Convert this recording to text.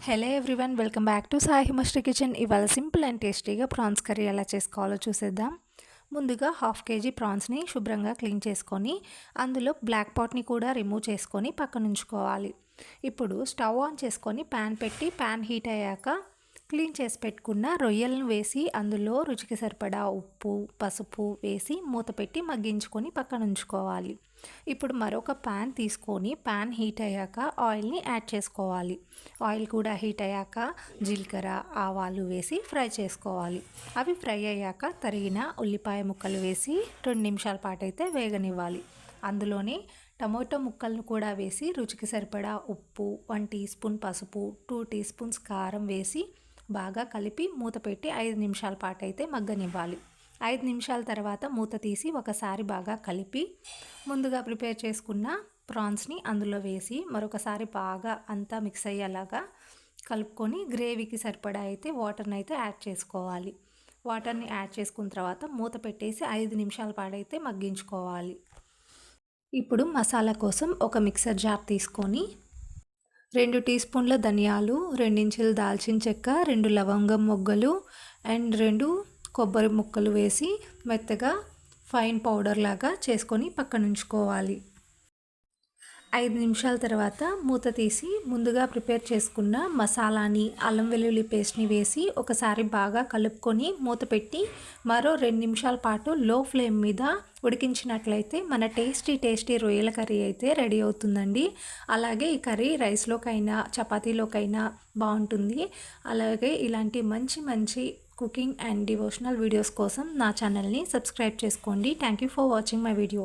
Hello everyone, welcome back to Sai Himasri kitchen. ఇవాళ simple and టేస్టీగా prawns curry ఎలా చేసుకోవాలో చూసేద్దాం. ముందుగా 1/2 కేజీ ప్రాన్స్ని శుభ్రంగా క్లీన్ చేసుకొని అందులో బ్లాక్ పాట్ని కూడా రిమూవ్ చేసుకొని పక్కన ఉంచుకోవాలి. ఇప్పుడు స్టవ్ ఆన్ చేసుకొని ప్యాన్ పెట్టి ప్యాన్ హీట్ అయ్యాక క్లీన్ చేసి పెట్టుకున్న రొయ్యలను వేసి అందులో రుచికి సరిపడా ఉప్పు, పసుపు వేసి మూత పెట్టి మగ్గించుకొని పక్కన ఉంచుకోవాలి. ఇప్పుడు మరొక ప్యాన్ తీసుకొని ప్యాన్ హీట్ అయ్యాక ఆయిల్ని యాడ్ చేసుకోవాలి. ఆయిల్ కూడా హీట్ అయ్యాక జీలకర్ర, ఆవాలు వేసి ఫ్రై చేసుకోవాలి. అవి ఫ్రై అయ్యాక తరిగిన ఉల్లిపాయ ముక్కలు వేసి 2 నిమిషాల పాటు అయితే వేగనివ్వాలి. అందులోనే టమోటో ముక్కలను కూడా వేసి రుచికి సరిపడా ఉప్పు, 1 టీ స్పూన్ పసుపు, 2 టీ స్పూన్స్ కారం వేసి బాగా కలిపి మూత పెట్టి 5 నిమిషాల పాటు అయితే మగ్గనివ్వాలి. 5 నిమిషాల తర్వాత మూత తీసి ఒకసారి బాగా కలిపి ముందుగా ప్రిపేర్ చేసుకున్న ప్రాన్స్ని అందులో వేసి మరొకసారి బాగా అంతా మిక్స్ అయ్యేలాగా కలుపుకొని గ్రేవీకి సరిపడా అయితే వాటర్ని అయితే యాడ్ చేసుకోవాలి. వాటర్ని యాడ్ చేసుకున్న తర్వాత మూత పెట్టేసి 5 నిమిషాల పాటు అయితే మగ్గించుకోవాలి. ఇప్పుడు మసాలా కోసం ఒక మిక్సర్ జార్ తీసుకొని 2 టీ స్పూన్ల ధనియాలు, 2 ఇంచుల దాల్చిన చెక్క, 2 లవంగం మొగ్గలు అండ్ 2 కొబ్బరి ముక్కలు వేసి మెత్తగా ఫైన్ పౌడర్ లాగా చేసుకొని పక్కన ఉంచుకోవాలి. 5 నిమిషాల తర్వాత మూత తీసి ముందుగా ప్రిపేర్ చేసుకున్న మసాలాని, అల్లం వెల్లుల్లి పేస్ట్ని వేసి ఒకసారి బాగా కలుపుకొని మూత పెట్టి మరో 2 నిమిషాల పాటు లో ఫ్లేమ్ మీద ఉడికించినట్లయితే మన టేస్టీ రొయ్యల కర్రీ అయితే రెడీ అవుతుందండి. అలాగే ఈ కర్రీ రైస్లోకైనా చపాతీలోకైనా బాగుంటుంది. అలాగే ఇలాంటి మంచి కుకింగ్ అండ్ డివోషనల్ వీడియోస్ కోసం నా ఛానల్ని సబ్స్క్రైబ్ చేసుకోండి. Thank you for watching my video.